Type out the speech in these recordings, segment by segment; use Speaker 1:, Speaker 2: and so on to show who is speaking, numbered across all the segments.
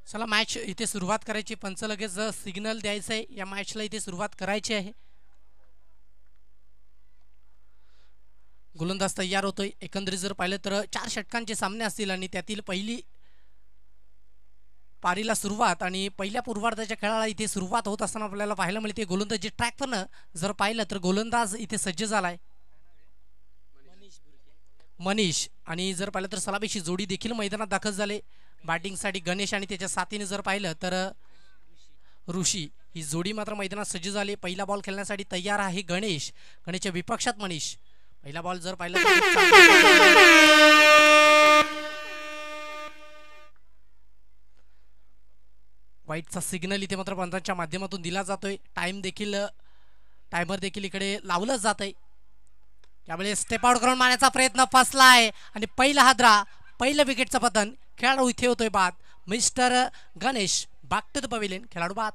Speaker 1: चला मॅच इथे सुरुवात करायची. पंच लगेच सिग्नल द्यायचं आहे. या मॅचला इथे सुरुवात करायची आहे. गोलंदाज तयार होतोय. एकंदरीत जर पाहिलं तर 4 षटकांचे सामने असतील आणि त्यातील पहिली पारीला सुरुवात आणि पहिल्या पूर्वार्धाच्या खेळाला इथे सुरुवात होत असताना आपल्याला पाहायला मिळते. गोलंदाजी ट्रॅकवरनं जर पाहिलं तर गोलंदाज इथे सज्ज झालाय मनीष, आणि जर पाहिलं तर सलामीची जोडी देखील मैदानात दाखल झाले. बॅटिंगसाठी गणेश आणि त्याच्या साथीने जर पाहिलं तर ऋषी, ही जोडी मात्र मैदानात सज्ज झाली. पहिला बॉल खेळण्यासाठी तयार आहे गणेश. गणेशच्या विपक्षात मनीष. पहिला बॉल जर पाहिलं वाईटचा सिग्नल इथे मात्र पंचांच्या माध्यमातून दिला जातोय. टायमर देखील इकडे लावलं जात आहे. त्यामुळे स्टेप आउट करून मारण्याचा प्रयत्न फसलाय आणि पहिला हादरा, पहिलं विकेटचं पतन. खेळाडू इथे होतोय बाद. Mister Ganesh back to the pavilion. खेळाडू बाद.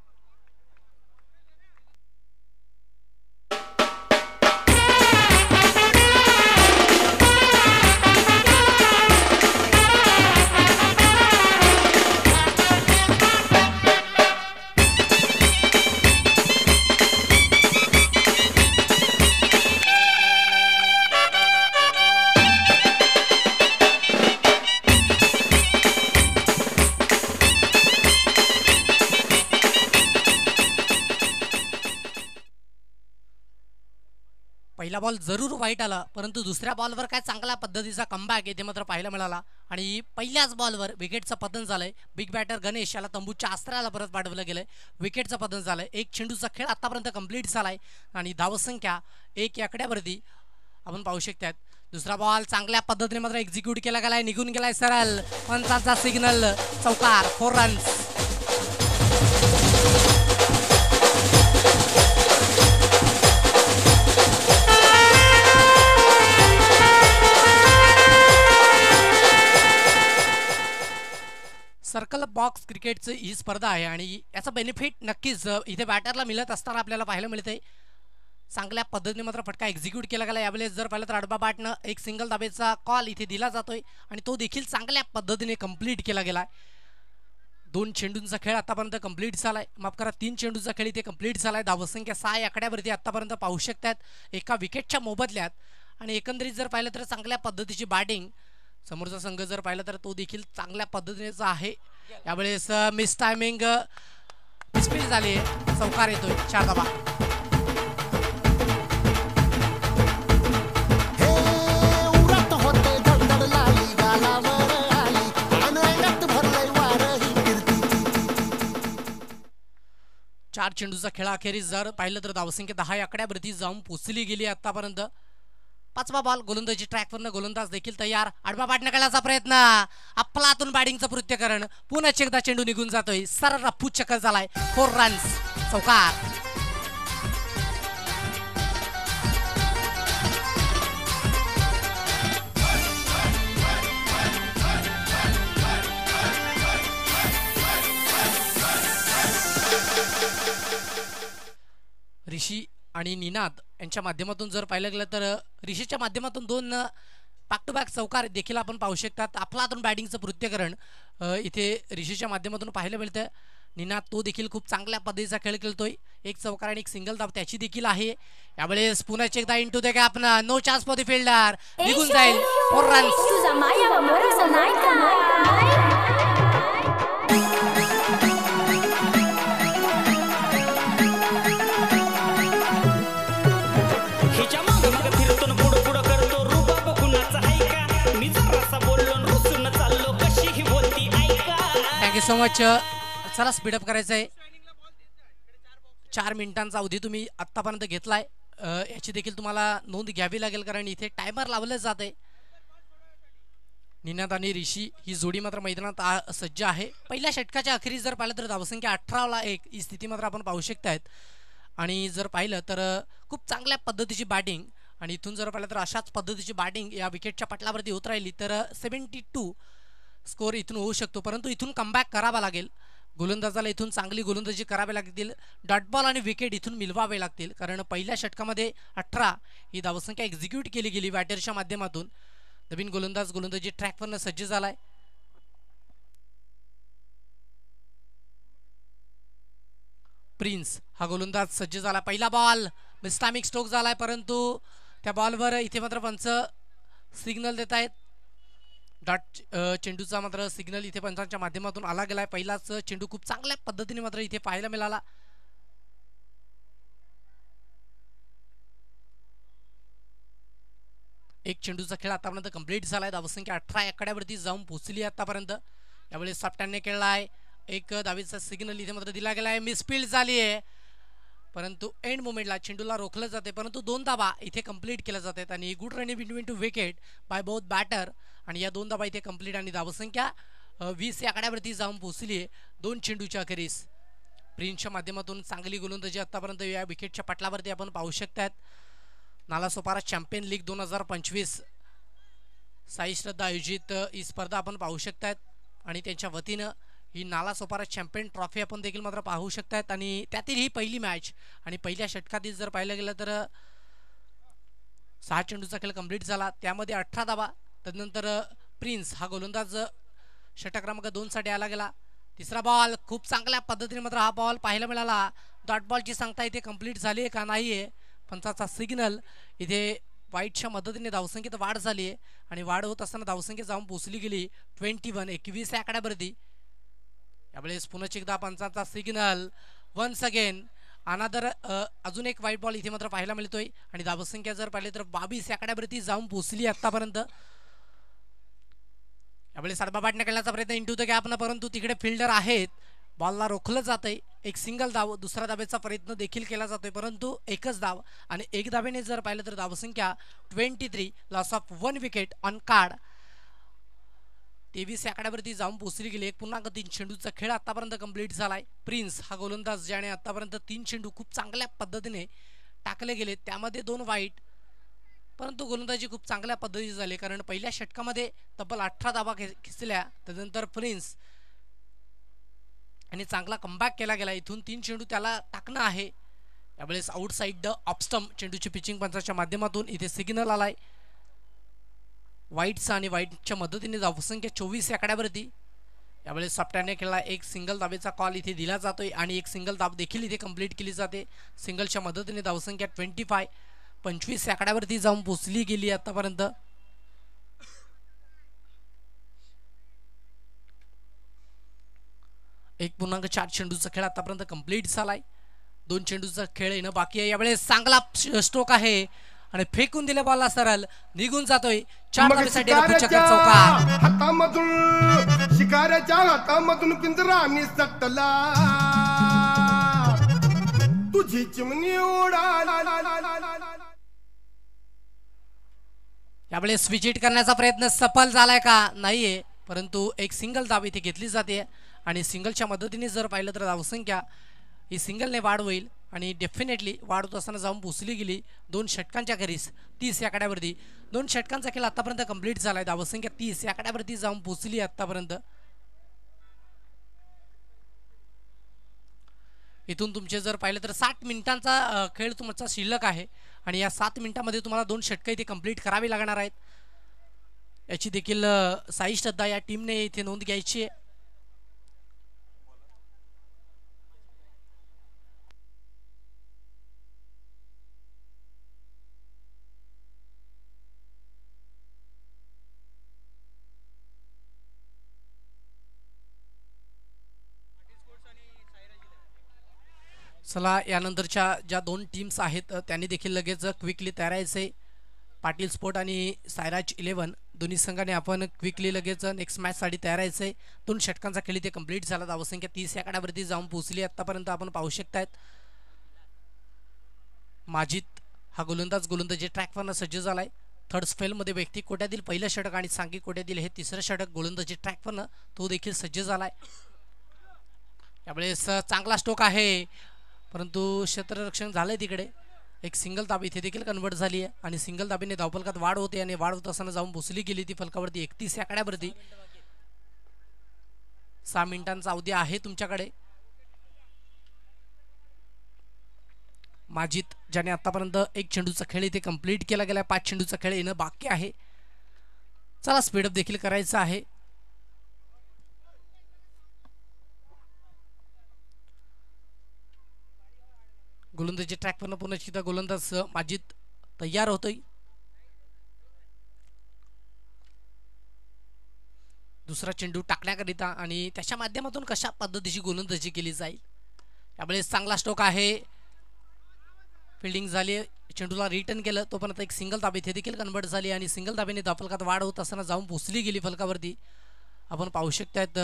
Speaker 1: पहिला बॉल जरूर वाईट आला, परंतु दुसऱ्या बॉलवर काय चांगल्या पद्धतीचा कमबॅक येथे मात्र पाहायला मिळाला आणि पहिल्याच बॉलवर विकेटचं पतन झालंय. बिग बॅटर गणेश याला तंबूच्या आस्त्राला परत पाठवलं गेलंय. विकेटचं पतन झालंय. एक चेंडूचा खेळ आतापर्यंत कंप्लीट झालाय आणि धावसंख्या 1 या आकड्यावरती आपण पाहू शकतात. दुसरा बॉल चांगल्या पद्धतीने मात्र एक्झिक्यूट केला गेलाय. निघून गेलाय सरळ. पंचाचा सिग्नल. चौकार. 4 रन्स. सर्कल बॉक्स क्रिकेटची ही स्पर्धा आहे आणि याचा बेनिफिट नक्कीच इथे बॅटरला मिळत असताना आपल्याला पाहायला मिळते. चांगल्या पद्धतीने मात्र फटका एक्झिक्यूट केला गेला. यावेळेस जर पाहिलं तर अडबा बॅटनं एक सिंगल धाबेचा कॉल इथे दिला जातोय आणि तो देखील चांगल्या पद्धतीने कंप्लीट केला गेलाय. 2 चेंडूंचा खेळ आतापर्यंत कंप्लीट झालाय. माफ करा, 3 चेंडूचा खेळ इथे कंप्लीट झालाय. धावसंख्या 6 या आकड्यावरती आतापर्यंत पाहू शकतात एका विकेटच्या मोबदल्यात. आणि एकंदरीत जर पाहिलं तर चांगल्या पद्धतीची बॅटिंग. समोरचा संघ जर पाहिला तर तो देखील चांगल्या पद्धतीनेचा आहे. यावेळेस मिस टायमिंग मिसफील झाली. चौकार येतोय. 4 धावा. चार चेंडूचा खेळा अखेरीस जर पाहिलं तर धावसंख्या 10 या आकड्यावरती जाऊन पोचली गेली आतापर्यंत. 5वा बॉल गोलंदाजी ट्रॅकवरनं गोलंदाज देखील तयार. आडवा पाडणं काढण्याचा प्रयत्न. अफलातून बॅटिंगचं कृत्यकरण. पुन्हा एकदा चेंडू निघून जातोय. सरळ रफू चक्कर झालाय. 4 रन्स. चौकार. ऋषी आणि निनाद यांच्या माध्यमातून जर पाहिलं गेलं तर ऋषीच्या माध्यमातून 2 बॅक टू बॅक चौकार देखील आपण पाहू शकतात. अफलातून बॅटिंगचं कृत्यकरण इथे ऋषीच्या माध्यमातून पाहायला मिळतं. निनाद तो देखील खूप चांगल्या पद्धतीचा खेळ खेळतोय. एक चौकार आणि एक सिंगल धाव त्याची देखील आहे. यावेळेस पुन्हा एकदा into the gap. No chance for the fielder. निघून जाईल. 4 रन्स. So much. चला स्पीडअप करायचं आहे. 4 मिनिटांचा अवधी तुम्ही आत्तापर्यंत घेतलाय. याची देखील तुम्हाला नोंद घ्यावी लागेल कारण इथे टायमर लावलं जाते. निनाद आणि ऋषी ही जोडी मात्र मैदानात सज्ज आहे. पहिल्या षटकाच्या अखेरीस जर पाहिलं तर धावसंख्या 18ला1 ही स्थिती मात्र आपण पाहू शकतायत. आणि जर पाहिलं तर खूप चांगल्या पद्धतीची बॅटिंग आणि इथून जर पाहिलं तर अशाच पद्धतीची बॅटिंग या विकेटच्या पटलावरती होत राहिली तर 72 स्कोर इथून होऊ शकतो. परंतु इथून कमबॅक करावा लागेल. गोलंदाजाला इथून चांगली गोलंदाजी करावी लागतील. डॉट बॉल आणि विकेट इथून मिळवावे लागतील कारण पहिल्या षटकामध्ये 18 ही धावसंख्या एक्झिक्यूट केली गेली बॅटरच्या माध्यमातून. नवीन गोलंदाज गोलंदाजी ट्रॅकवरनं सज्ज झालाय. प्रिन्स हा गोलंदाज सज्ज झाला. पहिला बॉल मिस्टामिक स्ट्रोक झालाय, परंतु त्या बॉलवर इथे मात्र पंच सिग्नल देत आहेत. डॉट चेंडूचा मात्र सिग्नल इथे पंचांच्या माध्यमातून आला गेलाय. पहिलाच चेंडू खूप चांगल्या पद्धतीने मात्र इथे पाहायला मिळाला. एक चेंडूचा खेळ आतापर्यंत कंप्लीट झालाय. धावसंख्या 18 आकड्यावरती जाऊन पोहोचली आतापर्यंत. यावेळी सापट्याने खेळलाय. एक धावेचा सिग्नल इथे मात्र दिला गेलाय. मिसफील्ड झाली आहे, परंतु एंड मोमेंटला चेंडूला रोखलं जाते, परंतु 2 धावा इथे कंप्लीट केल्या जातात आणि good running between two wicket by both batter. आणि या 2 धावा इथे कंप्लीट आणि धावसंख्या 20 आकड्यावरती जाऊन पोहोचली आहे 2 चेंडूच्या अखेरीस. प्रिन्सच्या माध्यमातून चांगली गोलंदाजी आतापर्यंत या विकेटच्या पटलावरती आपण पाहू शकतात. नालासोपारा चॅम्पियन लीग 2025 साई श्रद्धा आयोजित ही स्पर्धा आपण पाहू शकतात आणि त्यांच्या वतीनं ही नालासोपारा चॅम्पियन ट्रॉफी आपण देखील मात्र पाहू शकतात. आणि त्यातील ही पहिली मॅच आणि पहिल्या षटकातील जर पाहिलं गेलं तर 6 चेंडूचा खेळ कंप्लीट झाला, त्यामध्ये 18 धावा. तदनंतर प्रिन्स हा गोलंदाज षटक क्रमांक 2 साठी आला गेला. तिसरा बॉल खूप चांगल्या पद्धतीने मात्र हा बॉल पाहायला मिळाला. डॉट बॉलची सांगता इथे कंप्लीट झाली आहे का नाही आहे, पंचाचा सिग्नल. इथे वाईटच्या मदतीने धावसंख्येत वाढ झाली आहे आणि वाढ होत असताना धावसंख्या जाऊन पोहोचली गेली 21 आकड्यावरती. यावेळेस पुन्हा एकदा पंचाचा सिग्नल. वन्स अगेन अनादर अजून एक व्हाईट बॉल इथे मात्र पाहायला मिळतोय आणि धावसंख्या जर पाहिले तर 22 आकड्यावरती जाऊन पोहोचली आतापर्यंत. यावेळेस आडबा बॅट खेळण्याचा प्रयत्न इंटू द गॅप न, परंतु तिकडे फिल्डर आहेत. बॉलला रोखलं जातंय. एक सिंगल धाव, दुसऱ्या धावेचा प्रयत्न देखील केला जातोय, परंतु एकच धाव आणि एक धावेने जर पाहिलं तर धावसंख्या 23, loss of 1 wicket on card. 23 आकड्यावरती जाऊन पोहोचली गेली. एक पुन्हा 3 चेंडूचा खेळ आतापर्यंत कंप्लीट झालाय. प्रिन्स हा गोलंदाज ज्याने आतापर्यंत 3 चेंडू खूप चांगल्या पद्धतीने टाकले गेले, त्यामध्ये 2 वाईट, परंतु गोलंदाजी खूप चांगल्या पद्धतीने झाली, कारण पहिल्या षटकामध्ये तब्बल 18 धावा खेचल्या. त्यानंतर प्रिन्स आणि चांगला कमबॅक केला गेला. इथून 3 चेंडू त्याला टाकणं आहे. यावेळेस आउटसाइड द ऑफ स्टंप चेंडूची पिचिंग पंचाच्या माध्यमातून इथे सिग्नल आलाय व्हाईटचा आणि व्हाईटच्या मदतीने धावसंख्या 24 आकड्यावरती. यावेळेस सापट्याने खेळला. एक सिंगल धावेचा कॉल इथे दिला जातोय आणि एक सिंगल धाव देखील इथे कंप्लीट केली जाते. सिंगलच्या मदतीने धावसंख्या 25 आकड्यावरती जाऊन पोहोचली गेली आतापर्यंत. एक पूर्णांक 4 चेंडूचा खेळ आतापर्यंत कंप्लीट झालाय. 2 चेंडूचा खेळ येणं बाकी आहे. यावेळेस चांगला स्ट्रोक आहे आणि फेकून दिले बॉलला सरळ निघून जातोय. 4 धावेसाठी चौकार.
Speaker 2: हातामधून शिकाऱ्याच्या हातामधून पिंजरा निसटला, तुझी चिमणी उडाला.
Speaker 1: यावेळेस विकेट करण्याचा प्रयत्न सफल झालाय का नाहीये, परंतु एक सिंगल धाव इथे घेतली जाते आणि सिंगलच्या मदतीने जर पाहिलं तर धावसंख्या ही सिंगलने वाढ होईल आणि डेफिनेटली वाढ होत असताना जाऊन पोहोचली गेली 2 षटकांच्या खेरीस 30 आकड्यावरती. 2 षटकांचा खेळ आतापर्यंत कंप्लीट झालाय. धावसंख्या 30 आकड्यावरती जाऊन पोहोचली आतापर्यंत. इथून तुमचे जर पाहिलं तर 60 मिनिटांचा खेळ तुमचा शिल्लक आहे आणि या 7 मिनिटांमध्ये तुम्हाला 2 षटकं इथे कंप्लीट करावी लागणार आहेत. याची देखील साई श्रद्धा या टीमने इथे नोंद घ्यायची आहे. चला, यानंतरच्या ज्या 2 टीम्स आहेत त्यांनी देखील लगेच क्विकली तयार व्हायचे. पाटील स्पोर्ट आणि सायराज 11 दोन्ही संघाने आपण क्विकली लगेच नेक्स्ट मॅचसाठी तयार व्हायचे. 2 षटकांचा खेळ इथे कंप्लीट झाला. धावसंख्या 30 आकड्यावरती जाऊन पोहोचली आतापर्यंत आपण पाहू शकतायत. माजिद हा गोलंदाजी ट्रॅकवरनं सज्ज झालाय. थर्ड स्पेलमध्ये व्यक्ती कोट्यातील पहिलं षटक आणि सांघिक कोट्यातील हे 3रं षटक गोलंदाजी ट्रॅकवरनं तो देखील सज्ज झालाय. यावेळेस चांगला स्ट्रोक आहे, परंतु क्षेत्ररक्षण झालंय तिकडे. एक सिंगल धाब इथे देखील कन्वर्ट झाली आहे आणि सिंगल धाबीने धावफलकात वाढ होते आणि वाढ होत असताना जाऊन पोहोचली गेली ती फलकावरती 31 आकड्यावरती. 6 मिनिटांचा अवधी आहे तुमच्याकडे. माजिद ज्याने आतापर्यंत 1 चेंडूचा खेळ इथे कंप्लीट केला गेला. 5 चेंडूचा खेळ येणं बाकी आहे. चला, स्पीडअप देखील करायचं आहे. गोलंदाजी ट्रॅकवरनं पुन्हा एकदा गोलंदाज माजिद तयार होतोय. दुसरा चेंडू टाकण्याकरिता आणि त्याच्या माध्यमातून कशा पद्धतीची गोलंदाजी केली जाईल. त्यावेळेस चांगला स्ट्रोक आहे, फिल्डिंग झाली, चेंडूला रिटर्न केलं, तोपर्यंत एक सिंगल धाब इथे देखील कन्वर्ट झाली आणि सिंगल धाबेने धावफलकात वाढ होत असताना जाऊन पोचली गेली फलकावरती. आपण पाहू शकतात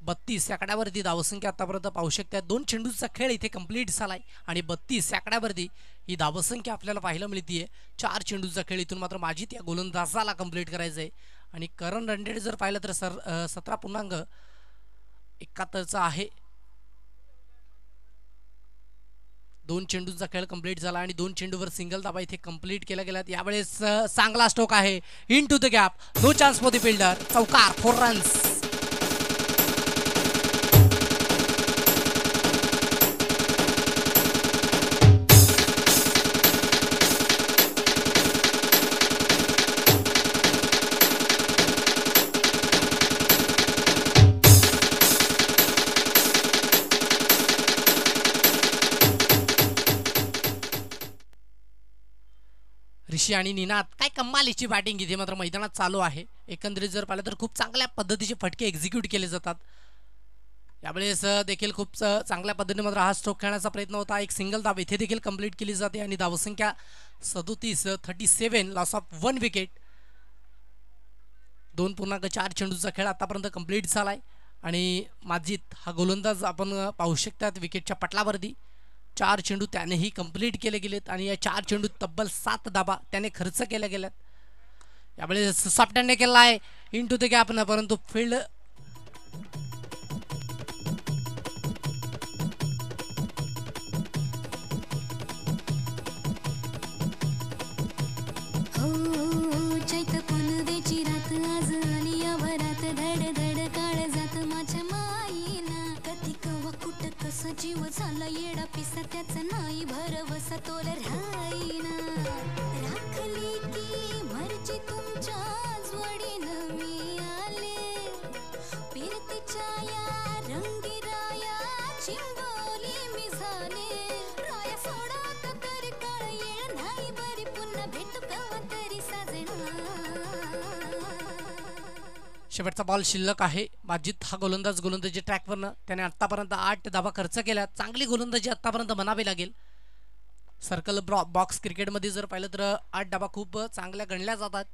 Speaker 1: 32 या आकड्यावरती धावसंख्या आतापर्यंत पाहू शकतात. 2 चेंडूचा खेळ इथे कंप्लीट झालाय आणि 32 या आकड्यावरती ही धावसंख्या आपल्याला पाहायला मिळतीये. 4 चेंडूचा खेळ इथून मात्र माजिद या गोलंदाजाला कंप्लीट करायचंय आणि करंट रन रेट जर पाहिलं तर 17.71 आहे. 2 चेंडूचा खेळ कंप्लीट झाला आणि 2 चेंडूवर सिंगल धाबा इथे कंप्लीट केला गेला. यावेळेस चांगला स्ट्रोक आहे, into the gap, no chance for the fielder, चौकार, 4 रन्स. ऋषी आणि निनाद काय कमालीची बॅटिंग इथे मात्र मैदानात चालू आहे. एकंदरीत जर पाहिलं तर खूप चांगल्या पद्धतीचे फटके एक्झिक्यूट केले जातात. यावेळेस देखील खूप चांगल्या पद्धतीने मात्र हा स्ट्रोक खेळण्याचा प्रयत्न होता. एक सिंगल धाब इथे देखील कंप्लीट केली जाते आणि धावसंख्या 37 लॉस ऑफ 1 विकेट. 2.4 चेंडूचा खेळ आतापर्यंत कंप्लीट झालाय आणि माजिद हा गोलंदाज आपण पाहू शकतात विकेटच्या पटलावरती. 4 चेंडू त्यानेही कंप्लीट केले गेलेत आणि या 4 चेंडू तब्बल 7 धाबा त्याने खर्च केल्या गेल्यात. यावेळेस सॉफ्टहँडने केला आहे इन टू द गॅप न, परंतु फील्ड
Speaker 3: जीव झाला येडा पिसा त्याचा नाही भरवसा तोल राहीना राखली की मर्जी तुमच्या जोडीनं मी आले फिरतीच्या या रंगीराया चिंबोली मी झाले राया सोडत तरी काळ येळ नाही बरी पुन्हा भेटू कवा तरी साजना.
Speaker 1: शेवटचा बॉल शिल्लक आहे. माजिद हा गोलंदाजी ट्रॅकवरनं त्याने आतापर्यंत 8 धाबा खर्च केल्या. चांगली गोलंदाजी आतापर्यंत म्हणावी लागेल. सर्कल बॉक्स क्रिकेटमध्ये जर पाहिलं तर 8 धाबा खूप चांगल्या गणल्या जातात.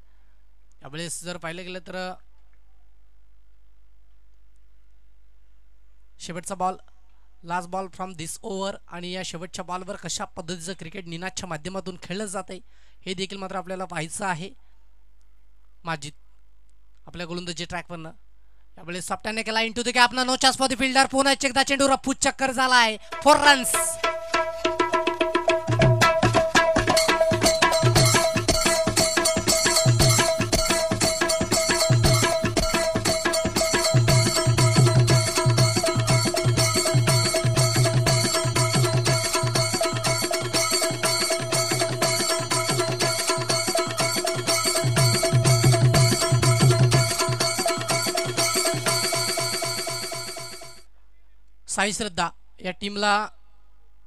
Speaker 1: यावेळेस जर पाहिलं गेलं तर शेवटचा ball, last ball from this over आणि या शेवटच्या बॉलवर कशा पद्धतीचं क्रिकेट निनादच्या माध्यमातून खेळलं जाते हे देखील मात्र आपल्याला पाहायचं आहे. माजिद आपल्या गोलंदाजी ट्रॅकवरनं यावेळेस सॉफ्टहँडने केला into the gap, no chance for the fielder. पुन्हा एकदा चेंडू रफू चक्कर झालाय, 4 रन्स. साई श्रद्धा या टीमला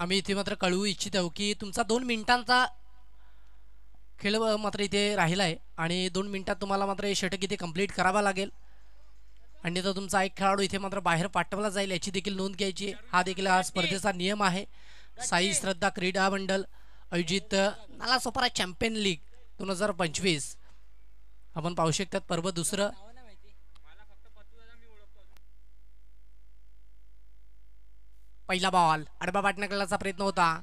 Speaker 1: आम्ही इथे मात्र कळवू इच्छित आहोत की तुमचा 2 मिनिटांचा खेळ मात्र इथे राहिला आहे आणि 2 मिनिटात तुम्हाला मात्र हे षटक इथे कंप्लीट करावा लागेल आणि तर तुमचा एक खेळाडू इथे मात्र बाहेर पाठवला जाईल याची देखील नोंद घ्यायची. हा देखील हा स्पर्धेचा नियम आहे. साई श्रद्धा क्रीडा मंडळ आयोजित नालासोपारा चॅम्पियन लीग 2025 आपण पाहू शकतात पर्व दुसरं. पहिला बॉल आडवा बाटण्याचा प्रयत्न होता,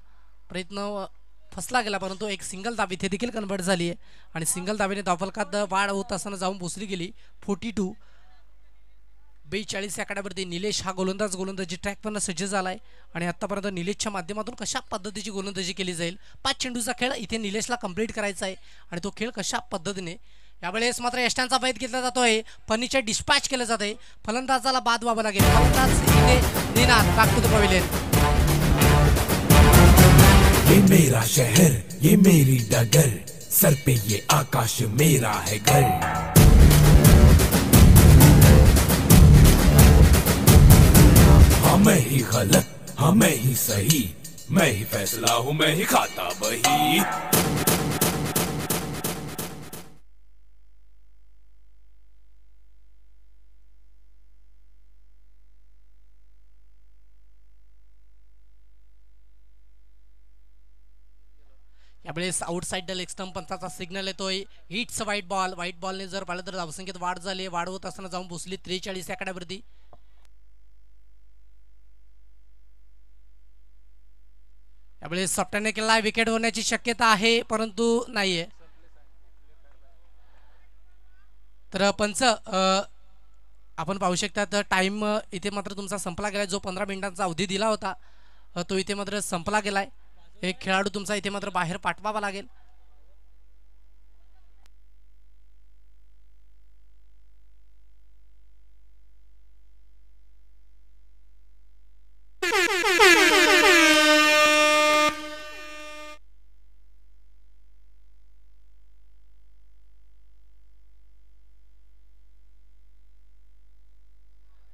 Speaker 1: प्रयत्न फसला गेला परंतु एक सिंगल धाब इथे देखील कन्वर्ट झाली आहे आणि सिंगल धाबेने धावफलकात वाढ होत असताना जाऊन पोचली गेली. 42 या आकड्यावरती निलेश हा गोलंदाजी ट्रॅकवरनं सज्ज झालाय आणि आतापर्यंत निलेशच्या माध्यमातून कशा पद्धतीची गोलंदाजी केली जाईल. 5 चेंडूचा खेळ इथे निलेशला कंप्लीट करायचा आहे आणि तो खेळ कशा पद्धतीने यावेळेस मात्र यष्टांचा बैद घेतला जातोय, फर्निचर डिस्पॅच केलं जाते, फलंदाजाला बाद व्हावं लागेल. फलंदाज इथे Ninad back to the pavilion.
Speaker 4: ये मेरा शहर, ये मेरी डगर, सर पे ये आकाश मेरा है घर. हाँ मैं ही गलत, हाँ मैं ही सही, मैं ही फैसला हूँ, मैं ही खाता बही।
Speaker 1: यावेळेस आउटसाइड द लेग स्टंप पंचाचा सिग्नल येतोय. Hits white ball. व्हाईट बॉलने जर पाहिलं तर धावसंख्येत वाढ झाली. वाढ होत असताना जाऊन पोहोचली 43 आकड्यावरती. यावेळेस सप्टाने केला विकेट होण्याची शक्यता आहे परंतु नाहीये. तर पंच आपण पाहू शकता टाइम इथे मात्र तुमचा संपला गेलाय. जो 15 मिनिटांचा अवधी दिला होता तो इथे मात्र संपला गेलाय. एक खेळाडू तुमचा इथे मात्र बाहेर पाठवावा लागेल.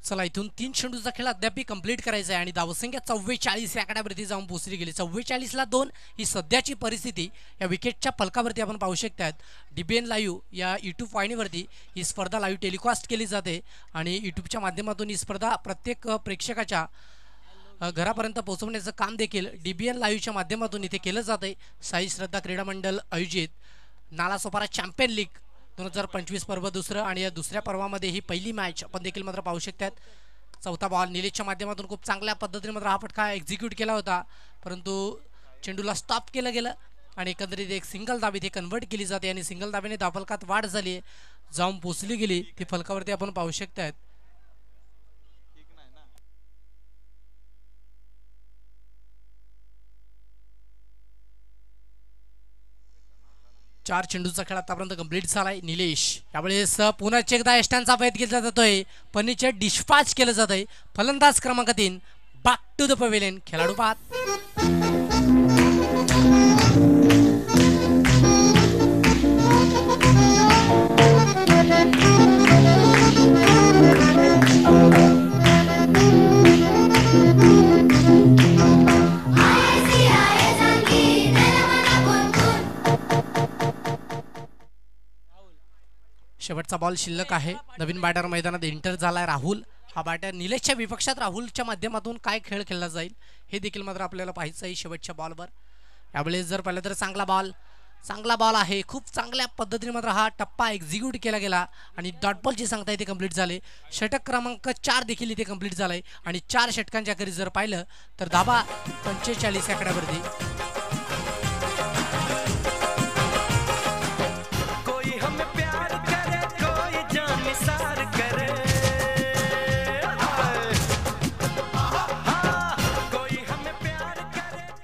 Speaker 1: चला इथून 3 चेंडूचा खेळ अद्याप कंप्लीट करायचा आहे आणि धावसंख्या 44 या आकड्यावरती जाऊन पोहोचली गेली. 44ला 2 ही सध्याची परिस्थिती या विकेटच्या फलकावरती आपण पाहू शकतात. DBN लाईव्ह या यूट्यूब वाहिनीवरती ही स्पर्धा लाईव्ह टेलिकास्ट केली जाते आणि यूट्यूबच्या माध्यमातून ही स्पर्धा प्रत्येक प्रेक्षकाच्या घरापर्यंत पोहोचवण्याचं काम देखील DBN लाईव्हच्या माध्यमातून इथे केलं जाते. साई श्रद्धा क्रीडा मंडळ आयोजित नालासोपारा चॅम्पियन लीग 2025 पर्व दुसरं आणि या दुसऱ्या पर्वामध्ये ही पहिली मॅच आपण देखील मात्र पाहू शकतात. चौथा बॉल निलेशच्या माध्यमातून खूप चांगल्या पद्धतीने मात्र हा फटका एक्झिक्यूट केला होता परंतु चेंडूला स्टॉप केलं गेलं आणि एकंदरीत एक सिंगल धाव इथे कन्वर्ट केली जाते आणि सिंगल धावेने धावफलकात वाढ झाली जाऊन पोचली गेली. ती फलकावरती आपण पाहू शकतात. 4 चेंडूचा खेळ आतापर्यंत कंप्लीट झालाय. निलेश यावेळेस पुन्हा एकदा यष्टांचा प्रयत्न केला जातोय. पन्नीचे डिस्पॅच केलं जात आहे. फलंदाज क्रमांक 3 बॅक टू द पवेलियन. खेळाडू पाहत शेवटचा बॉल शिल्लक आहे. नवीन बॅटर मैदानात एंटर झालाय राहुल. हा बॅटर निलेशच्या विपक्षात राहुलच्या माध्यमातून काय खेळ खेळला जाईल हे देखील मात्र आपल्याला पाहायचं आहे शेवटच्या बॉलवर. यावेळेस जर पाहिलं तर चांगला बॉल आहे. खूप चांगल्या पद्धतीने मात्र हा टप्पा एक्झिक्यूट केला गेला आणि डॉट बॉल जी सांगता इथे कंप्लीट झाले. षटक क्रमांक 4 देखील इथे कंप्लीट झालाय आणि 4 षटकांच्या अखेरीस जर पाहिलं तर धाबा 45 आकड्यावरती.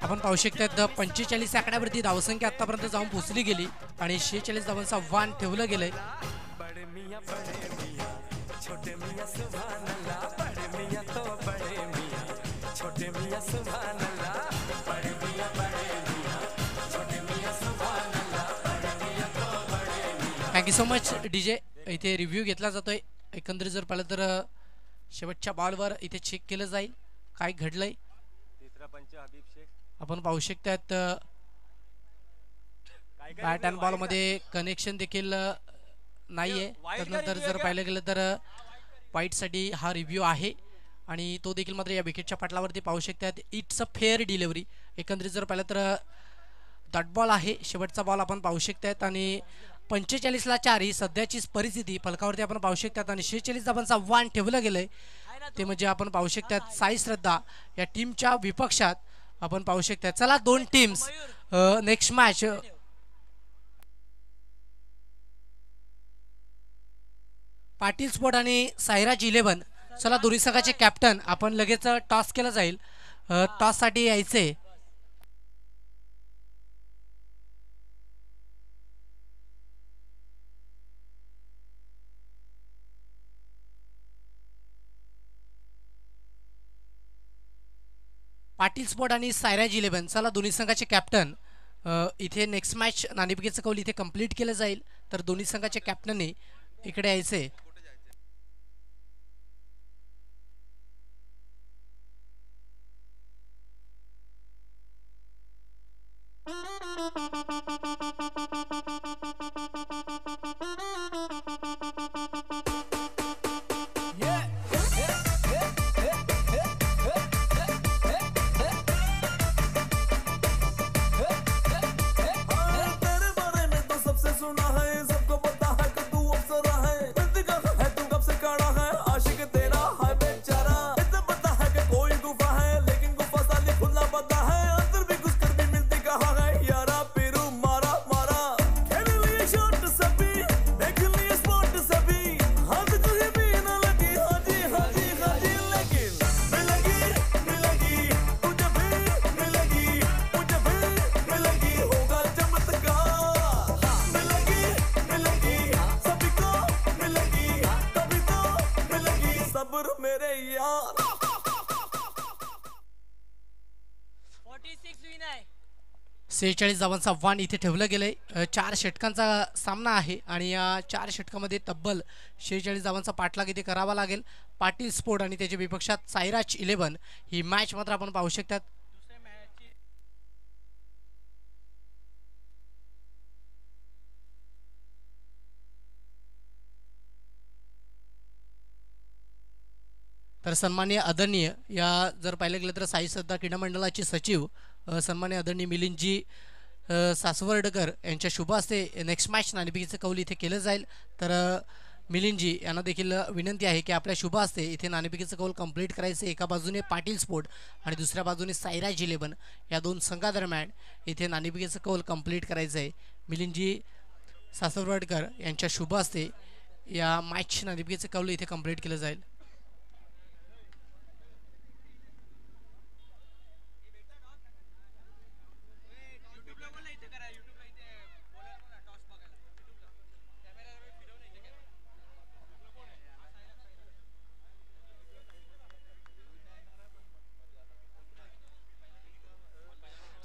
Speaker 1: आपण पाहू शकतात 45 आकड्यावरती धावसंख्या आतापर्यंत जाऊन पोहोचली गेली आणि 46 धावांचा वान ठेवलं गेलंय. Thank you so much DJ. इथे रिव्ह्यू घेतला जातोय. एकंदरीत जर पाहिलं तर शेवटच्या बॉलवर इथे चेक केलं जाईल काय घडलंय. आपण पाहू शकतात बॅट अँड बॉल मध्ये कनेक्शन देखील नाहीये. त्यानंतर जर पाहिलं गेलं तर वाईट साठी हा रिव्ह्यू आहे आणि तो देखील मात्र या विकेटच्या पटलावरती पाहू शकतात. It's a fair delivery. एकंदरीत जर पाहिलं तर डॉट बॉल आहे. शेवटचा बॉल आपण पाहू शकतात आणि 45ला 4 ही सध्याचीच परिस्थिती फलकावरती आपण पाहू शकतात आणि 46 धावांचा वान ठेवलं गेलंय. ते म्हणजे आपण पाहू शकतात साई श्रद्धा या टीमच्या विपक्षात आपण पाहू शकता. चला 2 teams next match. Patil sport आणि सायराज 11. चला दोन्ही संघाचे कॅप्टन आपण लगेच टॉस केला जाईल. टॉस साठी यायचे. पाटील स्पोर्ट आणि सायराज 11. चला दोन्ही संघाचे कॅप्टन इथे नेक्स्ट मॅच नाणेफेकीचं कौल इथे कंप्लीट केलं जाईल तर दोन्ही संघाच्या कॅप्टनने इकडे यायचे.
Speaker 5: यार.
Speaker 1: 46 धावांचा आव्हान इथे ठेवलं गेलंय. 4 षटकांचा सामना आहे आणि या 4 षटकामध्ये तब्बल 46 धावांचा पाठलाग इथे करावा लागेल. पाटील स्पोर्ट आणि त्याच्या विपक्षात सायराज 11 ही मॅच मात्र आपण पाहू शकतात. तर सन्माननीय आदरणीय या जर पाहिलं गेलं तर साई सध्या क्रीडा मंडळाचे सचिव सन्माननीय आदरणीय मिलिंदजी सासवर्डकर यांच्या शुभ हस्ते नेक्स्ट मॅच नाणेफेकीचं कौल इथे केलं जाईल. तर मिलिंदजी यांना देखील विनंती आहे की आपल्या शुभ हस्ते इथे नाणेफेकीचं कौल कंप्लीट करायचं. एका बाजूने पाटील स्पोर्ट आणि दुसऱ्या बाजूने सायराज 11 या दोन संघादरम्यान इथे नाणेफेकीचं कौल कंप्लीट करायचं आहे. मिलिंदजी सासवर्डकर यांच्या शुभ हस्ते या मॅच नाणेफेकीचं कौल इथे कंप्लीट केलं जाईल.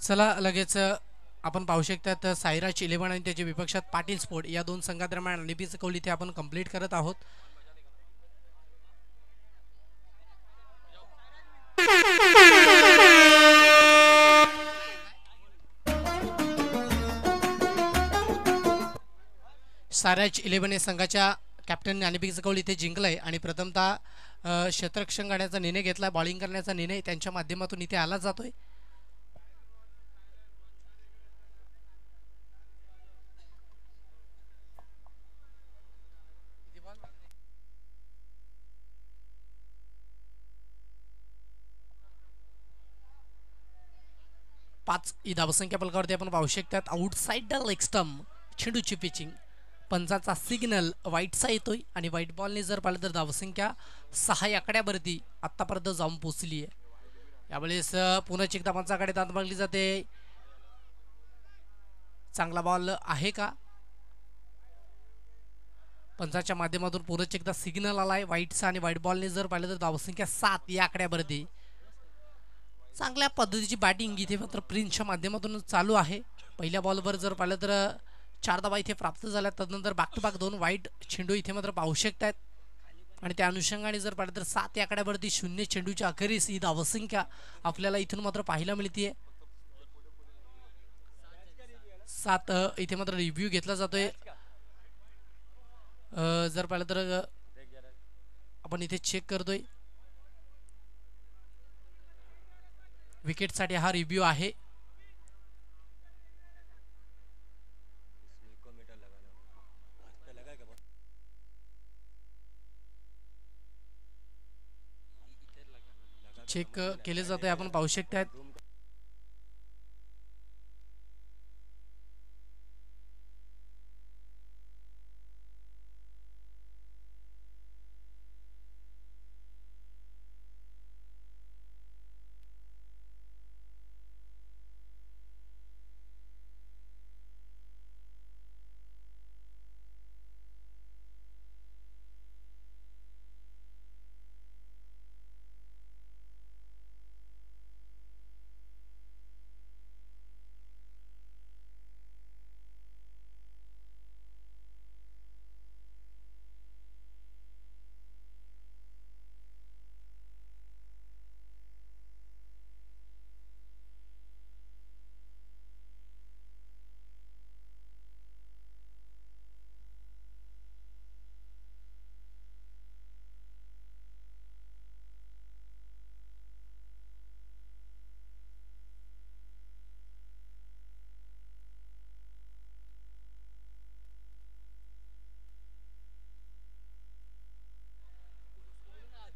Speaker 1: चला लगेच आपण पाहू शकतात सायराज 11 आणि त्याच्या विपक्षात पाटील स्पोर्ट या दोन संघादरम्यान नाणेफेकीचं कौल इथे आपण कंप्लीट करत आहोत. सायराज 11 या संघाच्या कॅप्टन नाणेफेकीचं कौल इथे जिंकलंय आणि प्रथमतः क्षेत्ररक्षण करण्याचा निर्णय घेतला. बॉलिंग करण्याचा निर्णय त्यांच्या माध्यमातून इथे आला जातोय. पाच ही धावसंख्या फलकावरती आपण पाहू शकतात. आउटसाइड द लेग स्टंप चेंडूची पिचिंग, पंचाचा सिग्नल व्हाईटचा येतोय आणि व्हाईट बॉलने जर पाहिलं तर धावसंख्या 6 आकड्यावरती आतापर्यंत जाऊन पोहोचली आहे. यावेळेस पुन्हा एकदा पंचाकडे दात मागली जाते. चांगला बॉल आहे का? पंचाच्या माध्यमातून पुन्हा एकदा सिग्नल आलाय व्हाईटचा आणि व्हाईट बॉलने जर पाहिलं तर धावसंख्या 7 या आकड्यावरती. चांगल्या पद्धतीची बॅटिंग इथे मात्र प्रिन्सच्या माध्यमातून चालू आहे. पहिल्या बॉलवर जर पाहिलं तर 4 धावा इथे प्राप्त झाल्या. तदनंतर बॅक टू बॅक 2 वाईट चेंडू इथे मात्र पाहू शकतात आणि त्या अनुषंगाने जर पाहिलं तर 7 या आकड्यावरती 0 चेंडूच्या अखेरीस ही धावसंख्या आपल्याला इथून मात्र पाहायला मिळते. 7 इथे मात्र रिव्ह्यू घेतला जातोय. जर पाहिलं तर आपण इथे चेक करतोय. विकेटसाठी हा रिव्ह्यू आहे. चेक केले जाते आपण पाहू शकतात.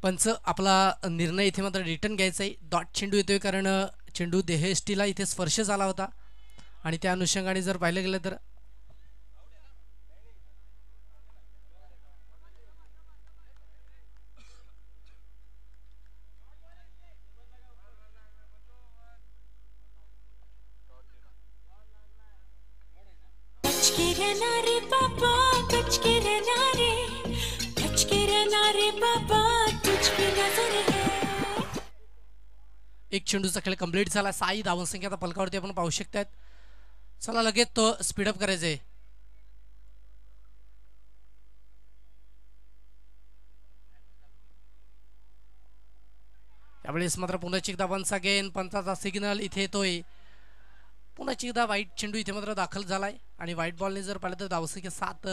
Speaker 1: पंच आपला निर्णय इथे मात्र रिटर्न घ्यायचा आहे. डॉट चेंडू येतोय कारण चेंडू देहष्टीला इथे स्पर्श झाला होता आणि त्या अनुषंगाने जर पाहिलं गेलं तर
Speaker 3: बाबा तुझकी नजर
Speaker 1: एक चेंडूचा खेळ कंप्लीट झाला. 6 धावसंख्या आता फलकावरती आपण पाहू शकतात. चला लगेच तो स्पीडअप करायचंय. त्यावेळेस मात्र पुन्हा एकदा वन्स अगेन पंचाचा सिग्नल इथे येतोय. पुन्हा एकदा वाईट चेंडू इथे मात्र दाखल झालाय आणि व्हाईट बॉलने जर पाहिलं तर धावसंख्या 7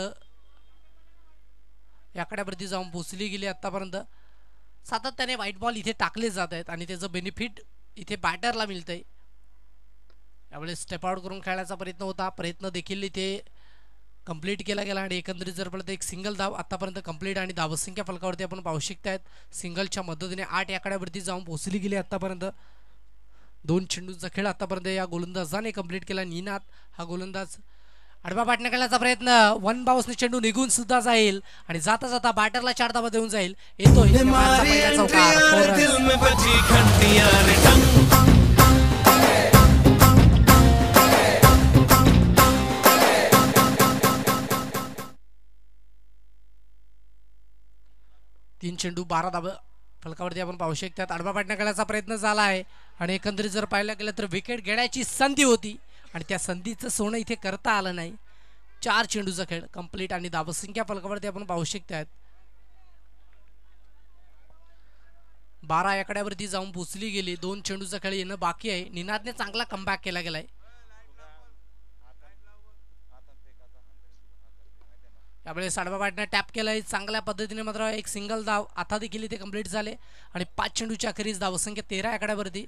Speaker 1: या आकड्यावरती जाऊन पोचली गेली. आतापर्यंत सातत्याने व्हाईट बॉल इथे टाकले जात आहेत आणि त्याचं बेनिफिट इथे बॅटरला मिळतंय. यावेळेस स्टेप आउट करून खेळण्याचा प्रयत्न देखील इथे कंप्लीट केला गेला आणि एकंदरीत जर पाहिलं तर एक सिंगल धाव आतापर्यंत कंप्लीट आणि धावसंख्या फलकावरती आपण पाहू शकतायत. सिंगलच्या मदतीने 8 या आकड्यावरती जाऊन पोहोचली गेली. आतापर्यंत 2 चेंडूंचा खेळ आतापर्यंत या गोलंदाजाने कंप्लीट केला. निनाद हा गोलंदाज आडवा बाटण्या करण्याचा प्रयत्न, 1 बाउन्सने चेंडू निघून सुद्धा जाईल आणि जाता जाता बॅटरला 4 धावा देऊन जाईल. येतो 3 चेंडू 12 धावा फलकावरती आपण पाहू शकतात. आडवा बाटण्या करण्याचा प्रयत्न झाला आहे आणि एकंदरीत जर पाहायला गेलं तर विकेट घेण्याची संधी होती आणि त्या संधीचं सोनं इथे करता आलं नाही. 4 चेंडूचा खेळ कंप्लीट आणि धावसंख्या फलकावरती आपण पाहू शकतात 12 या आकड्यावरती जाऊन पोचली गेली. 2 चेंडूचा खेळ येणं बाकी आहे. निनादने चांगला कमबॅक केला गेलाय. यावेळेस आडवा बाटण्या टॅप केलाय चांगल्या पद्धतीने. मात्र एक सिंगल धाव आता देखील इथे कंप्लीट झाले आणि 5 चेंडूच्या अखेरीस धावसंख्या 13 आकड्यावरती.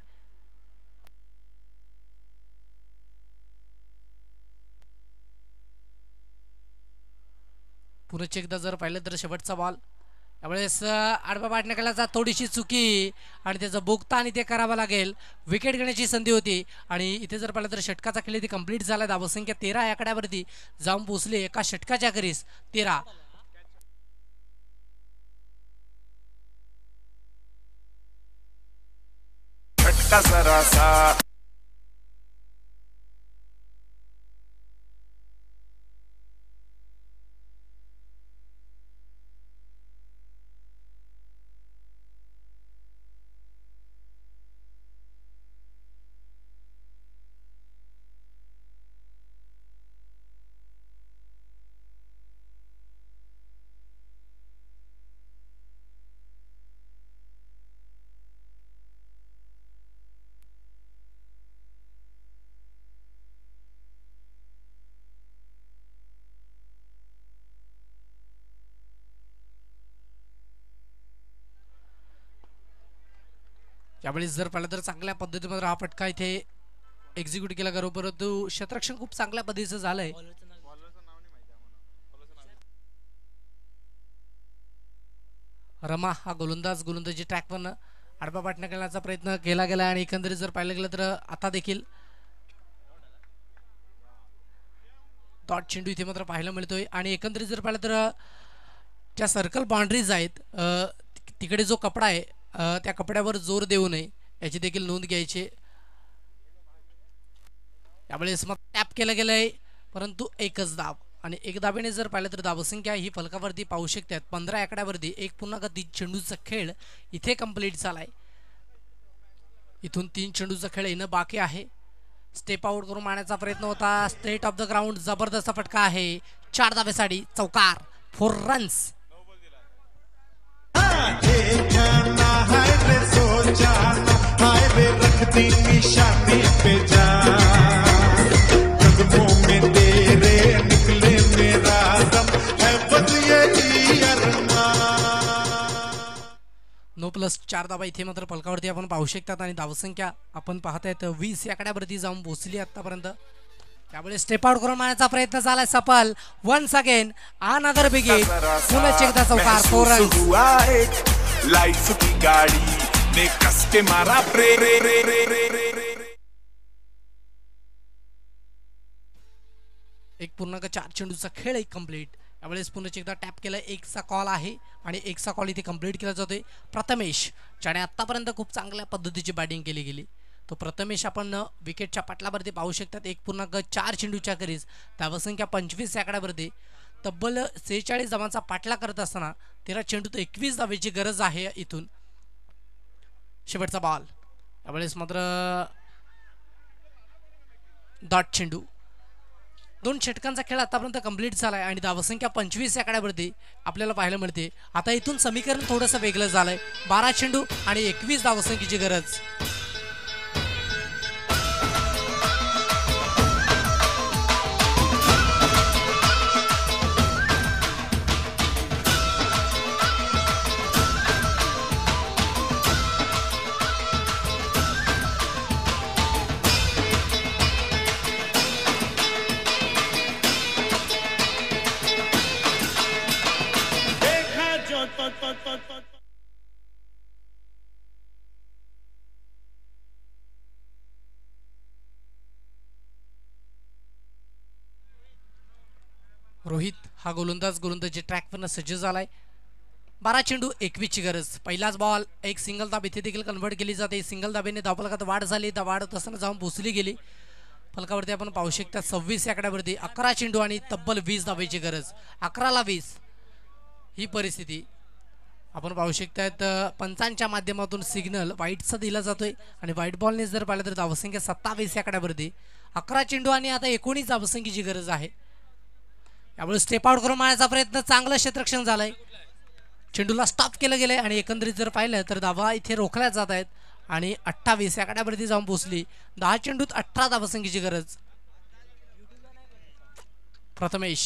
Speaker 1: पुन्हा एकदा जर पाहिलं तर शेवटचा बॉल. यावेळेस आडवा बाटण्या केल्याचा थोडीशी चुकी आणि त्याचं बोगतान इथे करावं लागेल. विकेट घेण्याची संधी होती आणि इथे जर पाहिलं तर षटकाचा खेळ इथे कंप्लीट झाला. धावसंख्या 13 या आकड्यावरती जाऊन पोहोचले. एका षटकाच्या अखेरीस 13. यावेळेस जर पाहिलं तर चांगल्या पद्धतीमध्ये हा फटका इथे एक्झिक्यूट केला गेला. परंतु क्षेत्ररक्षण खूप चांगल्या पद्धतीचं झालंय. रमा हा गोलंदाजी ट्रॅकवरनं आडवा बाटण्या करण्याचा प्रयत्न केला गेला आणि एकंदरीत जर पाहिलं गेलं तर आता देखील डॉट चेंडू इथे मात्र पाहायला मिळतोय आणि एकंदरीत जर पाहिलं तर ज्या सर्कल बाउंड्रीज आहेत तिकडे जो कपडा आहे त्या कपड्यावर जोर देऊ नये याची देखील नोंद घ्यायची. यावेळेस मग टॅप केलं गेलंय परंतु एकच धाव आणि एक धावेने जर पाहिलं तर धावसंख्या ही फलकावरती पाहू शकतात 15 आकड्यावरती. 1.3 चेंडूचा खेळ इथे कंप्लीट झालाय. इथून 3 चेंडूचा खेळ येणं बाकी आहे. स्टेप आउट करून मारण्याचा प्रयत्न होता. स्ट्रेट ऑफ द ग्राउंड जबरदस्त फटका आहे. 4 धावेसाठी चौकार, 4 रन्स. नो प्लस 4 धावा इथे मात्र फलकावरती आपण पाहू शकतात आणि धावसंख्या आपण पाहतायत 20 या आकड्यावरती जाऊन पोहोचली आतापर्यंत. त्यामुळे स्टेप आउट करून मारण्याचा प्रयत्न झालाय सफल. Once again another big hit. पुन्हा एकदा चौकार, 4 रन्स.
Speaker 5: लाइफ की गाड़ी ने कस के मारा प्रे रे रे रे रे रे रे.
Speaker 1: 1.4 चेंडूचा खेळ एक कंप्लीट. यावेळेस पुन्हा एकदा टॅप केलं. 1चा कॉल आहे आणि 1चा कॉल इथे कंप्लीट केला जातोय. प्रथमेश ज्याने आतापर्यंत खूप चांगल्या पद्धतीची बॅटिंग केली गेली तो प्रथमेश आपण विकेटच्या पाटलावरती पाहू शकतात. 1.4 चेंडूच्या अखेरीस धावसंख्या 25 या आकड्यावरती तब्बल 46 धावांचा पाठला करत असताना 13 चेंडूत 21 धावेची गरज आहे. इथून शेवटचा बॉल. यावेळेस मात्र डॉट चेंडू. 2 षटकांचा खेळ आतापर्यंत कंप्लीट झालाय आणि धावसंख्या 25 या आकड्यावरती आपल्याला पाहायला मिळते. आता इथून समीकरण थोडंसं वेगळं झालंय. 12 चेंडू आणि 21 धावसंख्येची गरज. रोहित हा गोलंदाजी ट्रॅकवरनं सज्ज झालाय. 12 चेंडू 21 ची गरज. पहिलाच बॉल एक सिंगल धाब इथे देखील कन्व्हर्ट केली जाते. सिंगल धाबेने धावफलकात वाढ झाली. वाढ होत असताना जाऊन पोचली गेली. फलकावरती आपण पाहू शकता 26 या आकड्यावरती 11 चेंडू आणि तब्बल 20 धाबेची गरज. 11ला 20 ही परिस्थिती आपण पाहू शकतात. पंचांच्या माध्यमातून सिग्नल वाईटचा दिला जातोय आणि व्हाईट बॉलने जर पाहिलं तर धावसंख्या 27 या आकड्यावरती 11 चेंडू आणि आता 19 धावसंख्येची गरज आहे. यामुळे स्टेप आउट करून मारण्याचा प्रयत्न, चांगलं क्षेत्ररक्षण झालंय. चेंडूला स्टॉप केलं गेलंय आणि एकंदरीत जर पाहिलं तर धावा इथे रोखल्या जात आहेत आणि 28 या आकड्यावरती जाऊन पोहोचली. 10 चेंडूत 18 धावसंख्येची गरज. प्रथमेश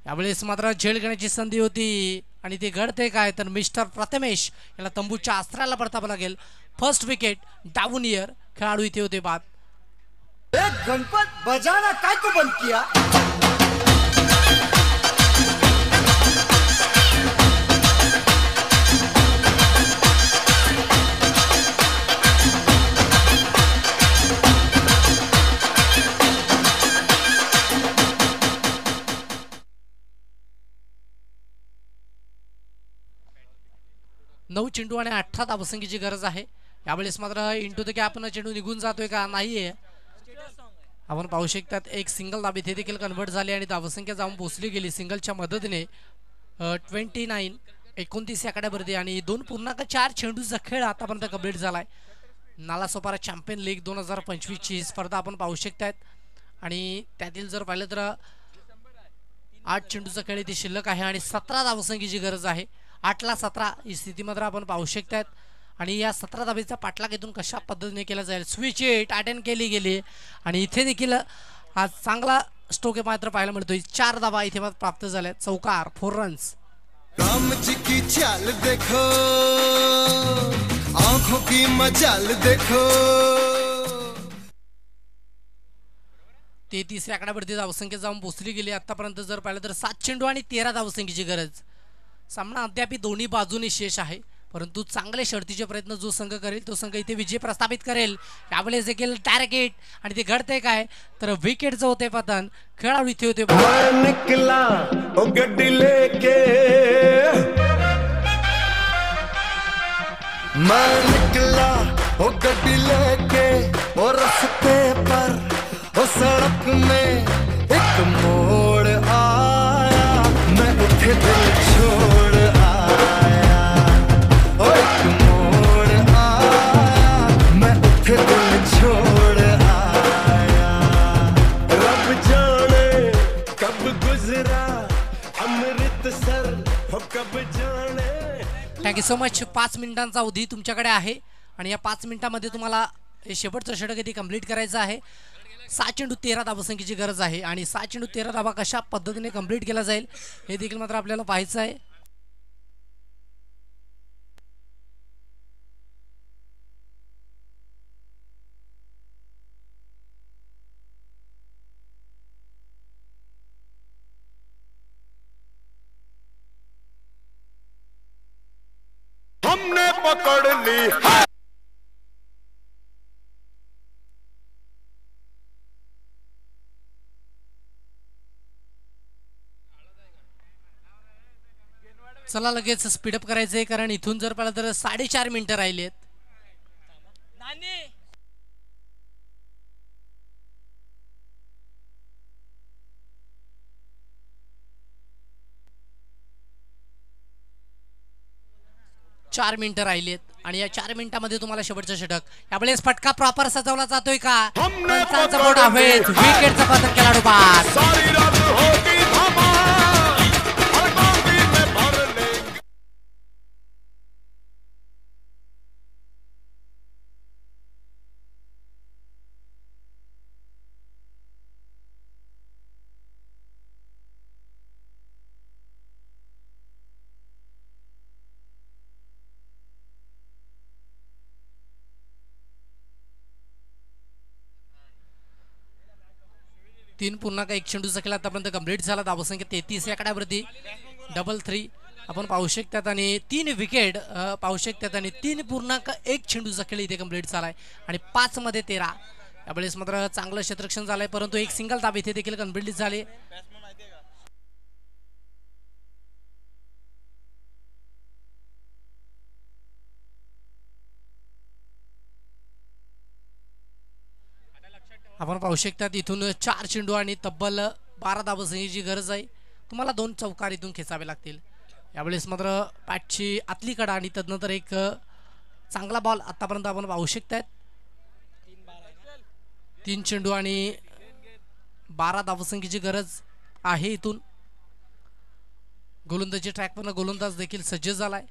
Speaker 1: यावेळेस मात्र झेल घेण्याची संधी होती आणि ते घडते काय तर मिस्टर प्रथमेश याला तंबूच्या अस्त्राला परतावं लागेल. First wicket down year. खेळाडू इथे होते बाद.
Speaker 6: गणपत बजाना काय को बंद किया.
Speaker 1: 9 चेंडू आणि 18 धावसंख्येची गरज आहे. यावेळेस मात्र इंटू द गॅप न चेंडू निघून जातोय का नाहीये आपण पाहू शकतात. एक सिंगल धाब इथे देखील कन्व्हर्ट झाली आणि धावसंख्या जाऊन पोहोचली गेली सिंगलच्या मदतीने. 29 या आकड्यावरती आणि 2.4 चेंडूचा खेळ आतापर्यंत कंप्लीट झालाय. नालासोपारा चॅम्पियन लीग 2025 ची स्पर्धा आपण पाहू शकतात आणि त्यातील जर पाहिलं तर 8 चेंडूचा खेळ इथे शिल्लक आहे आणि 17 धावसंख्येची गरज आहे. 8ला 17 ही स्थिती मात्र आपण पाहू शकतात आणि या 17 धाबेचा पाठलाग इथून कशा पद्धतीने केला जाईल. स्विच हिट अटेंड केली गेली आणि इथे देखील हा चांगला स्ट्रोक मात्र पाहायला मिळतोय. 4 धाबा इथे मात्र प्राप्त झाल्या. चौकार 4 रन्स.
Speaker 2: राम जी की चाल देखो, आंखों की मजाल देखो.
Speaker 1: 33 या आकड्यावरती धावसंख्या जाऊन पोहोचली गेली. आतापर्यंत जर पाहिलं तर 7 चेंडू आणि 13 धावसंख्येची गरज. सामना अद्याप दोन्ही बाजूने शेष आहे परंतु चांगले शर्तीचे प्रयत्न जो संघ करेल तो संघ इथे विजय प्रस्थापित करेल. यावेळेस देखील डायरेक्ट हिट आणि ते घडते काय तर विकेटचं होते पतन. खेळाडू इथे होते
Speaker 2: निकला ओ गड्डी लेके, मैं निकला ओ गड्डी लेके ओ रास्ते पर ओ सड़क में एक मोड़ आया, मैं उठे दिल छोड़ आया. ओ एक मोड़ आया, मैं उठे दिल छोड़ आया. रब जाने कब गुजरा अमृतसर हो कब जाने.
Speaker 1: Thank you so much. 5 मिनिटांचा अवधी तुमच्याकडे आहे आणि या 5 मिनिटांमध्ये तुम्हाला हे शेवटचं षटक इथे कंप्लीट करायचं आहे. 7 चेंडू 13 धावसंख्येची गरज आहे आणि 7 चेंडू 13 धावा कशा पद्धतीने कंप्लीट केला जाईल हे देखील मात्र आपल्याला पाहायचं आहे.
Speaker 2: हमने पकड़ ली है.
Speaker 1: चला लगेच स्पीडअप करायचं आहे कारण इथून जर पाहिलं तर 4.5 मिनिटं राहिलेत. 4 मिनिटं राहिलेत आणि या 4 मिनिटांमध्ये तुम्हाला शेवटचं षटक. यावेळेस फटका प्रॉपर सजवला जातोय का? पंचांचा बोट आहे, विकेटचा पतन खेळाडू बाद.
Speaker 2: सारी रात होगी धमाल, हर बाजी में भर लेंगे.
Speaker 1: तीन पूर्णांक 1 चेंडूचा खेळ आतापर्यंत कंप्लीट झाला. धावसंख्या 33 या आकड्यावरती 3-3 आपण पाहू शकतात आणि 3 विकेट पाहू शकतात आणि 3.1 चेंडूचा खेळ इथे कंप्लीट झालाय आणि 5 मध्ये 13. यावेळेस मात्र चांगलं क्षेत्ररक्षण झालंय परंतु एक सिंगल धाव इथे देखील कंप्लीट झाली. आपण पाहू शकता इथून 4 चेंडू आणि तब्बल 12 धावसंख्येची गरज आहे. तुम्हाला 2 चौकार इथून खेचावे लागतील. यावेळेस मात्र पॅटची आतली कडा आणि तदनंतर एक चांगला बॉल आतापर्यंत आपण पाहू शकतात. 3 चेंडू आणि 12 धावसंख्येची गरज आहे. इथून गोलंदाजी ट्रॅकवर गोलंदाज देखील सज्ज झालाय.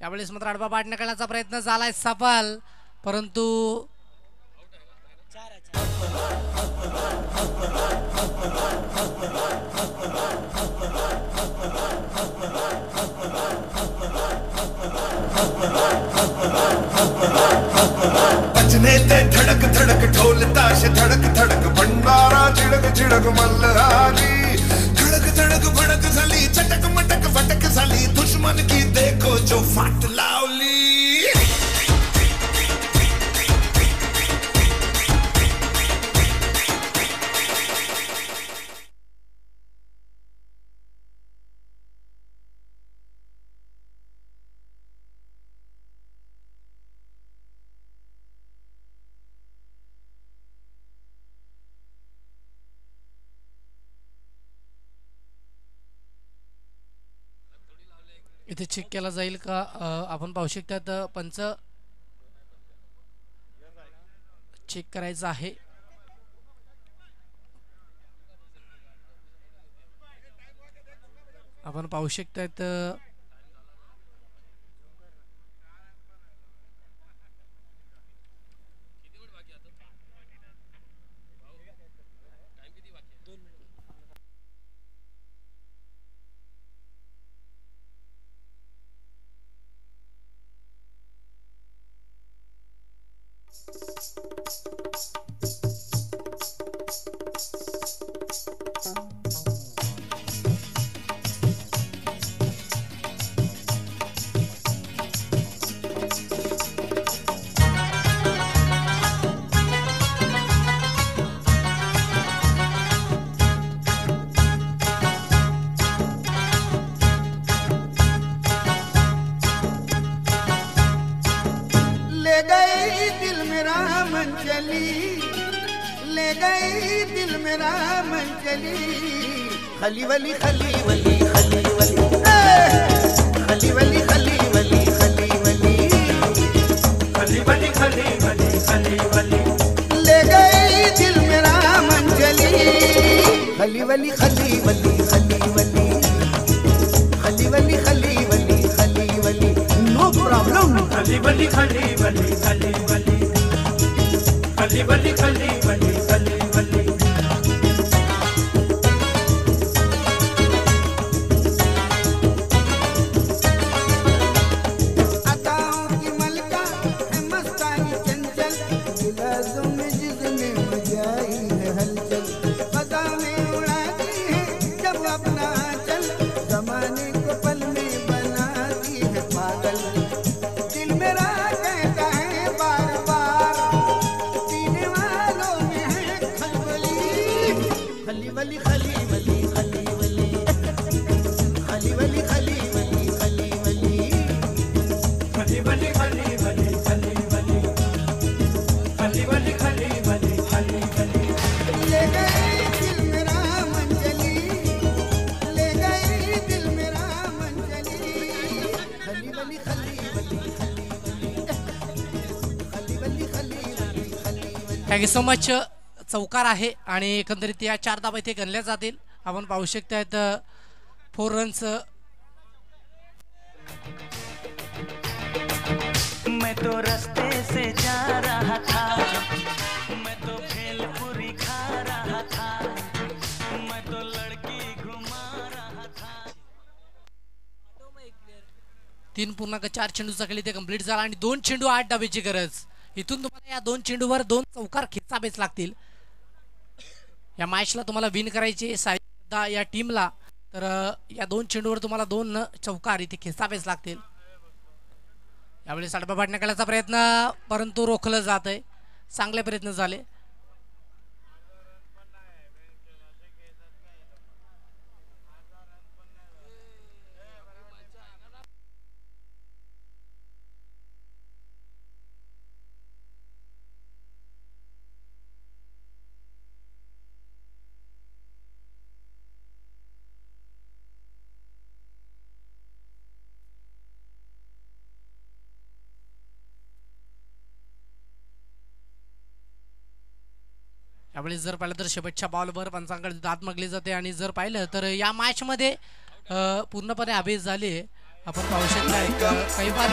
Speaker 1: यावेळेस मात्र आडवा बाद करण्याचा प्रयत्न झालाय सफल परंतु
Speaker 2: बजने ते धड़क धड़क ढोल ताश धड़क धड़क भंडारा चिड़क चिड़क मल्हारी. धड़क धड़क भड़क झाली चटक मटक फटक झाली दुश्मन की देखो जो फाट लावली.
Speaker 1: इथे चेक केला जाईल का? आपण पाहू शकतात पंच चेक करायचं आहे. आपण पाहू शकतात
Speaker 7: खली वली खली वली खली वली खली वली खली वली खली वली खली वली खली वली खली वली ले गई दिल मेरा मंजली. खली वली खली वली खली वली खली वली खली वली खली वली नो प्रॉब्लम. खली वली खली वली खली वली खली वली खली वली खली वली खली
Speaker 1: थँक्यू सो मच. चौकार आहे आणि एकंदरीत या 4 धावा इथे गणल्या जातील. आपण पाहू शकतायत 4 रन्स.
Speaker 8: मैं तो रस्ते से जा रहा था, मैं तो भेलपुरी खा रहा था, मैं तो लड़की घुमा रहा था.
Speaker 1: 3.4 चेंडूचा खेळ इथे कंप्लीट झाला आणि 2 चेंडू 8 धावेची गरज. इथून तुम्हाला या 2 चेंडूवर 2 चौकार खेचावेच लागतील. या मॅचला तुम्हाला विन करायचे या टीमला, तर या 2 चेंडूवर तुम्हाला 2 चौकार इथे खेचावेच लागतील. यावेळी साडबा पाडण्या करण्याचा प्रयत्न, परंतु रोखलं जात आहे. चांगले प्रयत्न झाले. यावेळी जर पाहिलं तर शेवटच्या बॉलवर पंचांकडे दाद मागली जाते आणि जर पाहिलं तर या मॅच मध्ये पूर्णपणे अभेस झाली. आपण पाहू शकता काही बार